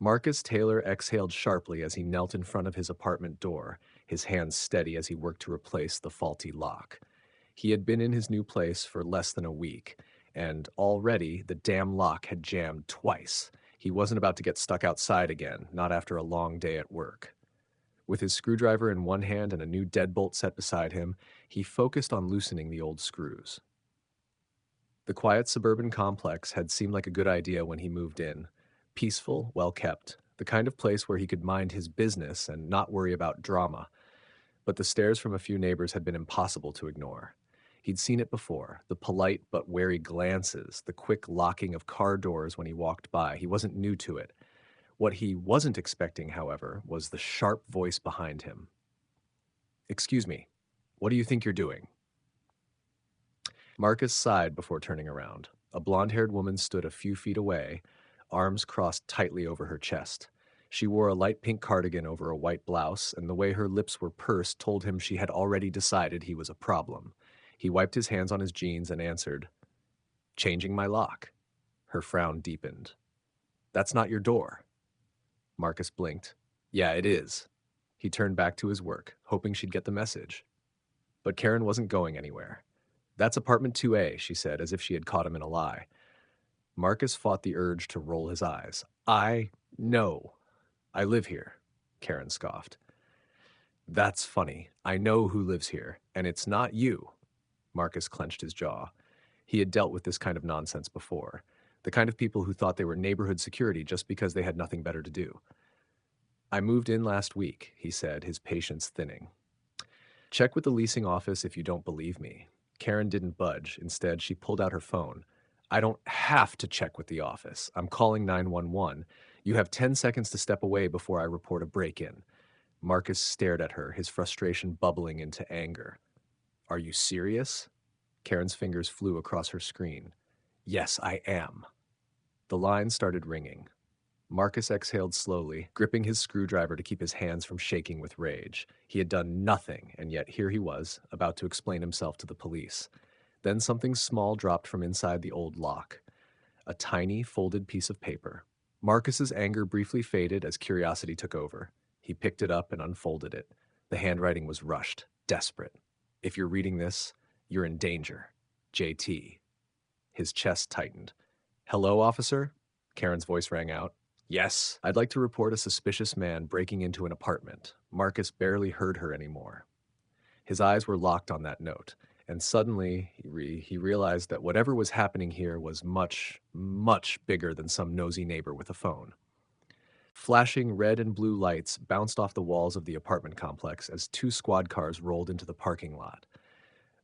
Marcus Taylor exhaled sharply as he knelt in front of his apartment door, his hands steady as he worked to replace the faulty lock. He had been in his new place for less than a week, and already the damn lock had jammed twice. He wasn't about to get stuck outside again, not after a long day at work. With his screwdriver in one hand and a new deadbolt set beside him, he focused on loosening the old screws. The quiet suburban complex had seemed like a good idea when he moved in. Peaceful, well kept, the kind of place where he could mind his business and not worry about drama. But the stares from a few neighbors had been impossible to ignore. He'd seen it before, the polite but wary glances, the quick locking of car doors when he walked by. He wasn't new to it. What he wasn't expecting, however, was the sharp voice behind him. "Excuse me, what do you think you're doing?" Marcus sighed before turning around. A blonde-haired woman stood a few feet away, arms crossed tightly over her chest. She wore a light pink cardigan over a white blouse, and the way her lips were pursed told him she had already decided he was a problem. He wiped his hands on his jeans and answered, "Changing my lock." Her frown deepened. "That's not your door." Marcus blinked. "Yeah, it is." He turned back to his work, hoping she'd get the message. But Karen wasn't going anywhere. "That's apartment 2A, she said, as if she had caught him in a lie. Marcus fought the urge to roll his eyes. "I know. I live here," Karen scoffed. "That's funny. I know who lives here, and it's not you." Marcus clenched his jaw. He had dealt with this kind of nonsense before. The kind of people who thought they were neighborhood security just because they had nothing better to do. "I moved in last week," he said, his patience thinning. "Check with the leasing office if you don't believe me." Karen didn't budge. Instead, she pulled out her phone. "I don't have to check with the office. I'm calling 911. You have 10 seconds to step away before I report a break-in." Marcus stared at her, his frustration bubbling into anger. "Are you serious?" Karen's fingers flew across her screen. "Yes, I am." The line started ringing. Marcus exhaled slowly, gripping his screwdriver to keep his hands from shaking with rage. He had done nothing, and yet here he was, about to explain himself to the police. Then something small dropped from inside the old lock. A tiny, folded piece of paper. Marcus's anger briefly faded as curiosity took over. He picked it up and unfolded it. The handwriting was rushed, desperate. "If you're reading this, you're in danger. JT." His chest tightened. "Hello, officer?" Karen's voice rang out. "Yes, I'd like to report a suspicious man breaking into an apartment." Marcus barely heard her anymore. His eyes were locked on that note, and suddenly he realized that whatever was happening here was much, much bigger than some nosy neighbor with a phone. Flashing red and blue lights bounced off the walls of the apartment complex as two squad cars rolled into the parking lot.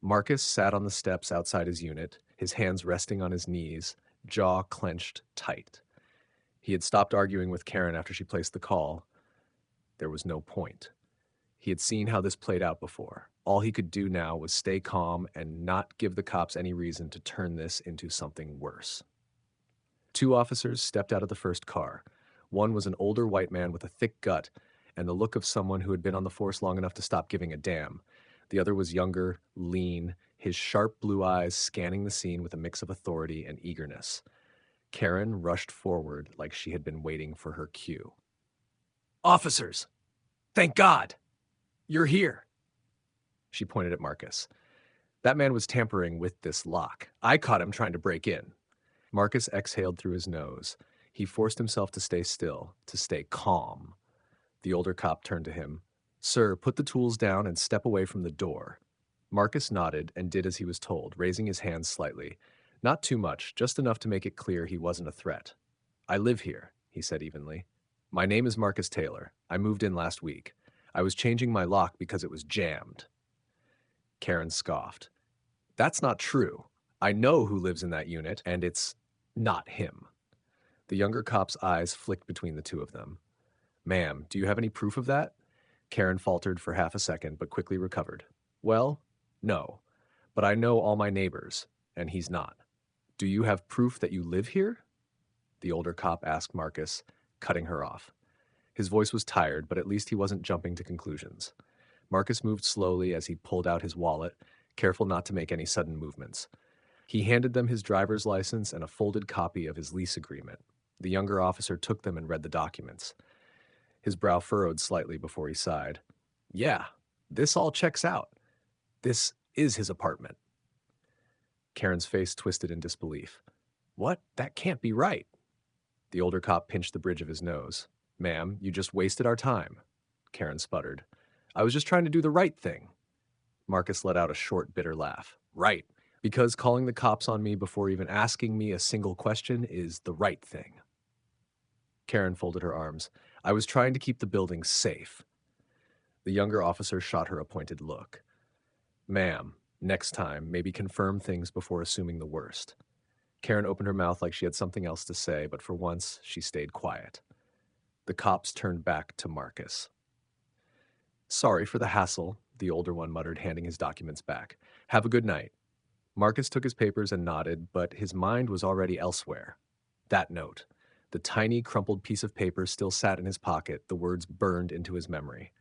Marcus sat on the steps outside his unit, his hands resting on his knees, jaw clenched tight. He had stopped arguing with Karen after she placed the call. There was no point. He had seen how this played out before. All he could do now was stay calm and not give the cops any reason to turn this into something worse. Two officers stepped out of the first car. One was an older white man with a thick gut and the look of someone who had been on the force long enough to stop giving a damn. The other was younger, lean, his sharp blue eyes scanning the scene with a mix of authority and eagerness. Karen rushed forward like she had been waiting for her cue. "Officers! Thank God! You're here!" She pointed at Marcus. "That man was tampering with this lock. I caught him trying to break in." Marcus exhaled through his nose. He forced himself to stay still, to stay calm. The older cop turned to him. "Sir, put the tools down and step away from the door." Marcus nodded and did as he was told, raising his hands slightly. Not too much, just enough to make it clear he wasn't a threat. "I live here," he said evenly. "My name is Marcus Taylor. I moved in last week. I was changing my lock because it was jammed." Karen scoffed. "That's not true. I know who lives in that unit, and it's not him." The younger cop's eyes flicked between the two of them. "Ma'am, do you have any proof of that?" Karen faltered for half a second, but quickly recovered. "Well, no. But I know all my neighbors, and he's not." "Do you have proof that you live here?" The older cop asked Marcus, cutting her off. His voice was tired, but at least he wasn't jumping to conclusions. Marcus moved slowly as he pulled out his wallet, careful not to make any sudden movements. He handed them his driver's license and a folded copy of his lease agreement. The younger officer took them and read the documents. His brow furrowed slightly before he sighed. Yeah, this all checks out. This is his apartment. Karen's face twisted in disbelief. What? That can't be right. The older cop pinched the bridge of his nose. Ma'am, you just wasted our time. Karen sputtered. I was just trying to do the right thing. Marcus let out a short, bitter laugh. Right, because calling the cops on me before even asking me a single question is the right thing. Karen folded her arms. I was trying to keep the building safe. The younger officer shot her a pointed look. Ma'am, next time, maybe confirm things before assuming the worst. Karen opened her mouth like she had something else to say, but for once, she stayed quiet. The cops turned back to Marcus. Sorry for the hassle, the older one muttered, handing his documents back. Have a good night. Marcus took his papers and nodded, but his mind was already elsewhere. That note. The tiny, crumpled piece of paper still sat in his pocket, the words burned into his memory.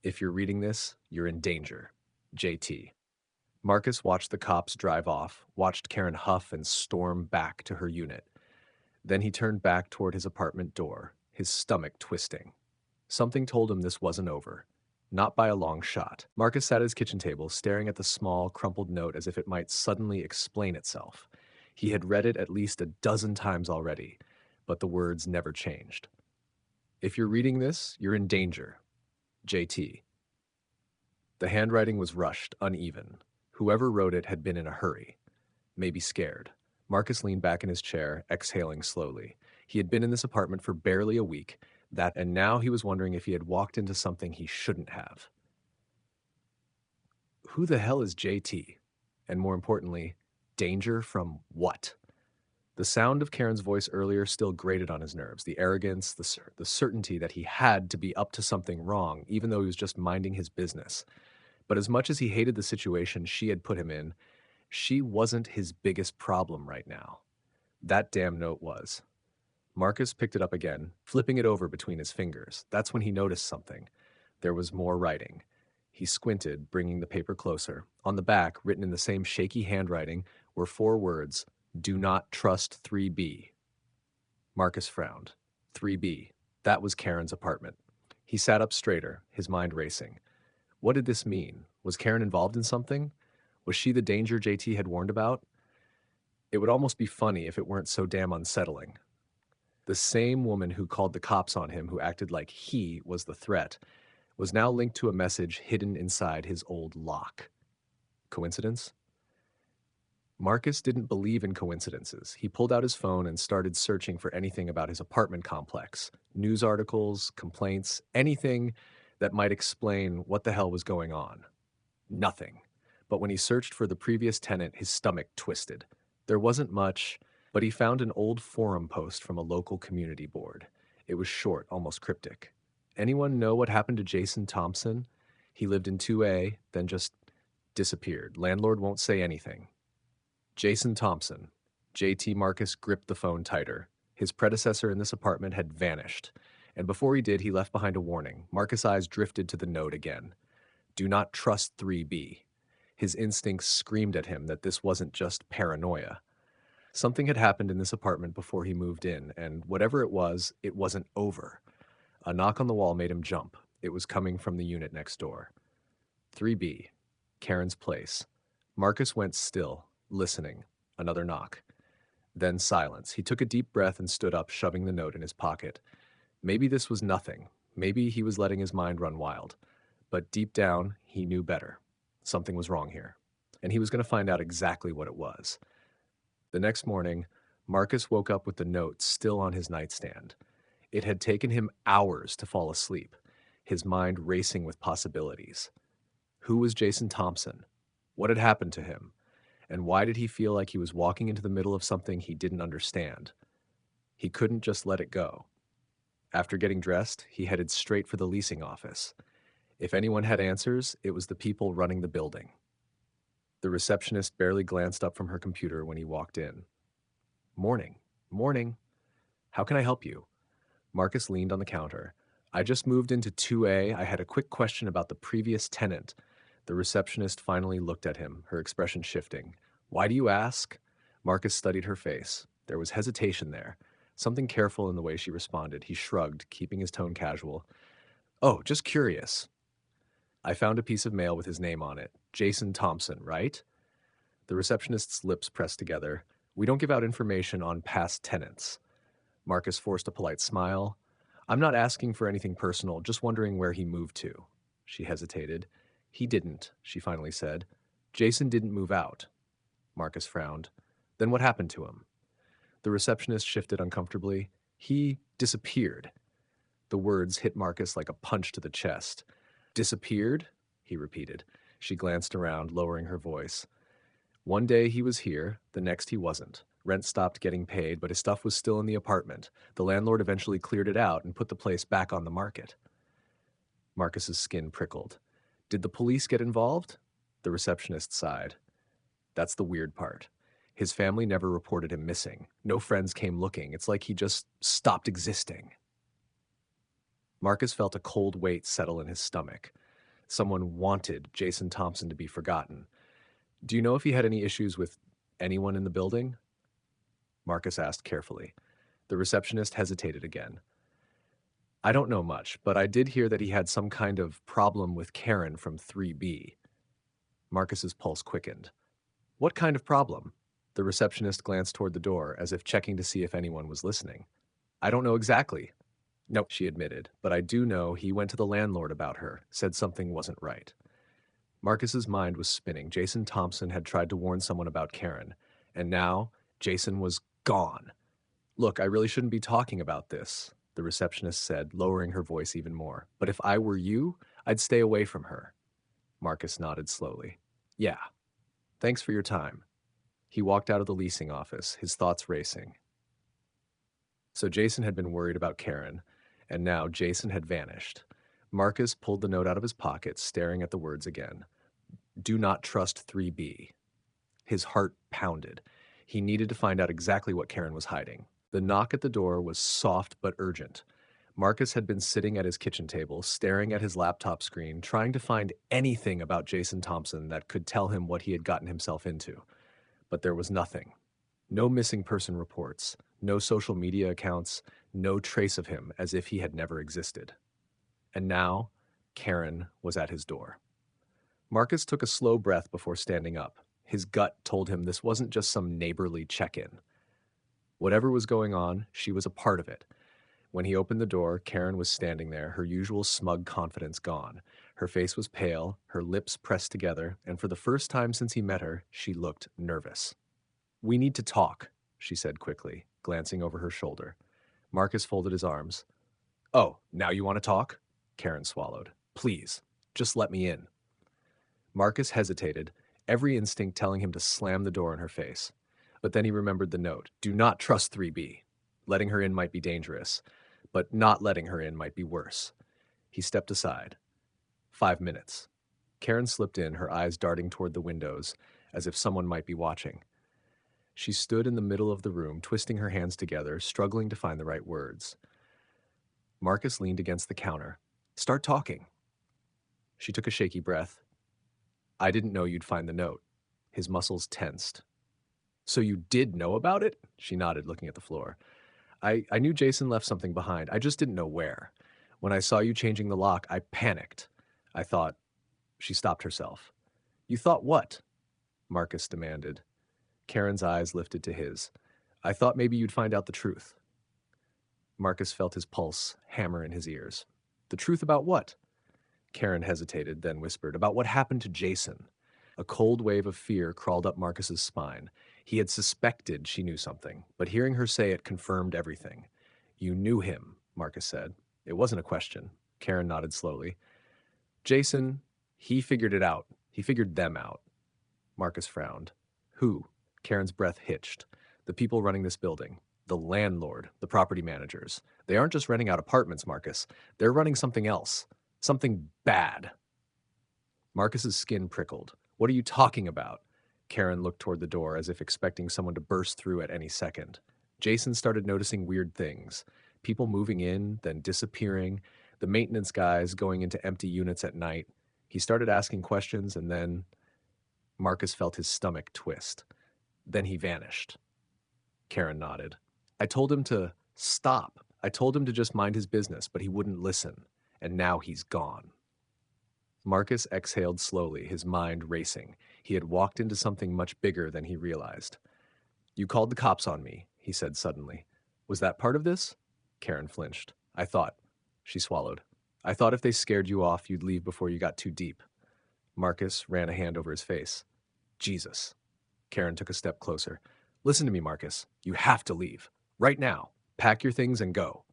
If you're reading this, you're in danger. JT. Marcus watched the cops drive off, watched Karen huff and storm back to her unit. Then he turned back toward his apartment door, his stomach twisting. Something told him this wasn't over. Not by a long shot. Marcus sat at his kitchen table, staring at the small, crumpled note as if it might suddenly explain itself. He had read it at least a dozen times already, but the words never changed. If you're reading this, you're in danger. JT. The handwriting was rushed, uneven. Whoever wrote it had been in a hurry. Maybe scared. Marcus leaned back in his chair, exhaling slowly. He had been in this apartment for barely a week, and now he was wondering if he had walked into something he shouldn't have. Who the hell is JT? And more importantly, danger from what? The sound of Karen's voice earlier still grated on his nerves, the arrogance, the certainty that he had to be up to something wrong, even though he was just minding his business. But as much as he hated the situation she had put him in, she wasn't his biggest problem right now. That damn note was. Marcus picked it up again, flipping it over between his fingers. That's when he noticed something. There was more writing. He squinted, bringing the paper closer. On the back, written in the same shaky handwriting, were 4 words, Do not trust 3B. Marcus frowned. 3B. That was Karen's apartment. He sat up straighter, his mind racing. What did this mean? Was Karen involved in something? Was she the danger JT had warned about? It would almost be funny if it weren't so damn unsettling. The same woman who called the cops on him, who acted like he was the threat, was now linked to a message hidden inside his old lock. Coincidence? Marcus didn't believe in coincidences. He pulled out his phone and started searching for anything about his apartment complex. News articles, complaints, anything that might explain what the hell was going on. Nothing. But when he searched for the previous tenant, his stomach twisted. There wasn't much, but he found an old forum post from a local community board. It was short, almost cryptic. Anyone know what happened to Jason Thompson? He lived in 2A, then just disappeared. Landlord won't say anything. Jason Thompson. JT. Marcus gripped the phone tighter. His predecessor in this apartment had vanished. And before he did, he left behind a warning. Marcus' eyes drifted to the note again. Do not trust 3B. His instincts screamed at him that this wasn't just paranoia. Something had happened in this apartment before he moved in, and whatever it wasn't over. A knock on the wall made him jump. It was coming from the unit next door. 3B. Karen's place. Marcus went still, listening. Another knock. Then silence. He took a deep breath and stood up, shoving the note in his pocket. Maybe this was nothing. Maybe he was letting his mind run wild. But deep down, he knew better. Something was wrong here. And he was going to find out exactly what it was. The next morning, Marcus woke up with the note still on his nightstand. It had taken him hours to fall asleep, his mind racing with possibilities. Who was Jason Thompson? What had happened to him? And why did he feel like he was walking into the middle of something he didn't understand? He couldn't just let it go. After getting dressed, he headed straight for the leasing office. If anyone had answers, it was the people running the building. The receptionist barely glanced up from her computer when he walked in. Morning. Morning. How can I help you? Marcus leaned on the counter. I just moved into 2A. I had a quick question about the previous tenant. The receptionist finally looked at him, her expression shifting. Why do you ask? Marcus studied her face. There was hesitation there. Something careful in the way she responded. He shrugged, keeping his tone casual. Oh, just curious. I found a piece of mail with his name on it. Jason Thompson, right? The receptionist's lips pressed together. We don't give out information on past tenants. Marcus forced a polite smile. I'm not asking for anything personal, just wondering where he moved to. She hesitated. He didn't, she finally said. Jason didn't move out. Marcus frowned. Then what happened to him? The receptionist shifted uncomfortably. He disappeared. The words hit Marcus like a punch to the chest. Disappeared? He repeated. She glanced around, lowering her voice. One day he was here, the next he wasn't. Rent stopped getting paid, but his stuff was still in the apartment. The landlord eventually cleared it out and put the place back on the market. Marcus's skin prickled. Did the police get involved? The receptionist sighed. That's the weird part. His family never reported him missing. No friends came looking. It's like he just stopped existing. Marcus felt a cold weight settle in his stomach. Someone wanted Jason Thompson to be forgotten. Do you know if he had any issues with anyone in the building? Marcus asked carefully. The receptionist hesitated again. I don't know much, but I did hear that he had some kind of problem with Karen from 3B. Marcus's pulse quickened. What kind of problem? The receptionist glanced toward the door, as if checking to see if anyone was listening. I don't know exactly. No, she admitted, but I do know he went to the landlord about her, said something wasn't right. Marcus's mind was spinning. Jason Thompson had tried to warn someone about Karen, and now Jason was gone. Look, I really shouldn't be talking about this, the receptionist said, lowering her voice even more. But if I were you, I'd stay away from her. Marcus nodded slowly. Yeah. Thanks for your time. He walked out of the leasing office, his thoughts racing. So Jason had been worried about Karen, and now Jason had vanished. Marcus pulled the note out of his pocket, staring at the words again. Do not trust 3B. His heart pounded. He needed to find out exactly what Karen was hiding. The knock at the door was soft but urgent. Marcus had been sitting at his kitchen table, staring at his laptop screen, trying to find anything about Jason Thompson that could tell him what he had gotten himself into. But there was nothing. No missing person reports, no social media accounts, no trace of him, as if he had never existed. And now, Karen was at his door. Marcus took a slow breath before standing up. His gut told him this wasn't just some neighborly check-in. Whatever was going on, she was a part of it. When he opened the door, Karen was standing there, her usual smug confidence gone. Her face was pale, her lips pressed together, and for the first time since he met her, she looked nervous. We need to talk, she said quickly, glancing over her shoulder. Marcus folded his arms. Oh, now you want to talk? Karen swallowed. Please, just let me in. Marcus hesitated, every instinct telling him to slam the door in her face. But then he remembered the note. Do not trust 3B. Letting her in might be dangerous, but not letting her in might be worse. He stepped aside. 5 minutes. Karen slipped in, her eyes darting toward the windows, as if someone might be watching. She stood in the middle of the room, twisting her hands together, struggling to find the right words. Marcus leaned against the counter. Start talking. She took a shaky breath. I didn't know you'd find the note. His muscles tensed. So you did know about it? She nodded, looking at the floor. I knew Jason left something behind. I just didn't know where. When I saw you changing the lock, I panicked. I thought... She stopped herself. You thought what? Marcus demanded. Karen's eyes lifted to his. I thought maybe you'd find out the truth. Marcus felt his pulse hammer in his ears. The truth about what? Karen hesitated, then whispered, about what happened to Jason. A cold wave of fear crawled up Marcus's spine. He had suspected she knew something, but hearing her say it confirmed everything. You knew him, Marcus said. It wasn't a question. Karen nodded slowly. Jason, he figured it out. He figured them out. Marcus frowned. Who? Karen's breath hitched. The people running this building. The landlord, the property managers. They aren't just renting out apartments, Marcus. They're running something else. Something bad. Marcus's skin prickled. What are you talking about? Karen looked toward the door as if expecting someone to burst through at any second. Jason started noticing weird things. People moving in, then disappearing. The maintenance guys going into empty units at night. He started asking questions and then... Marcus felt his stomach twist. Then he vanished. Karen nodded. I told him to Stop. I told him to just mind his business, but he wouldn't listen. And now he's gone. Marcus exhaled slowly, his mind racing. He had walked into something much bigger than he realized. You called the cops on me, he said suddenly. Was that part of this? Karen flinched. I thought. She swallowed. I thought if they scared you off, you'd leave before you got too deep. Marcus ran a hand over his face. Jesus. Karen took a step closer. Listen to me, Marcus. You have to leave. Right now. Pack your things and go.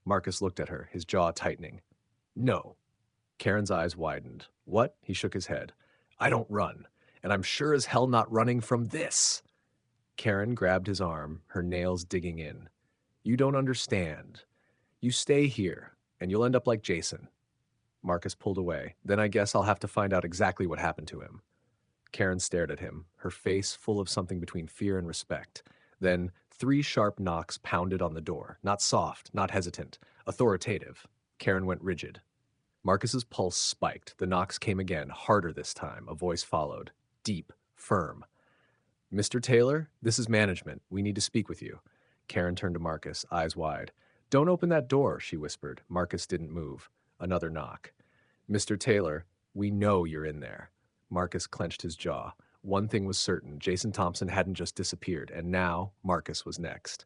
Marcus looked at her, his jaw tightening. No. Karen's eyes widened. What? He shook his head. I don't run. And I'm sure as hell not running from this. Karen grabbed his arm, her nails digging in. You don't understand. You stay here, and you'll end up like Jason. Marcus pulled away. Then I guess I'll have to find out exactly what happened to him. Karen stared at him, her face full of something between fear and respect. Then 3 sharp knocks pounded on the door, not soft, not hesitant, authoritative. Karen went rigid. Marcus's pulse spiked. The knocks came again, harder this time. A voice followed, deep, firm. Mr. Taylor, this is management. We need to speak with you. Karen turned to Marcus, eyes wide. Don't open that door, she whispered. Marcus didn't move. Another knock. Mr. Taylor, we know you're in there. Marcus clenched his jaw. One thing was certain. Jason Thompson hadn't just disappeared, and now Marcus was next.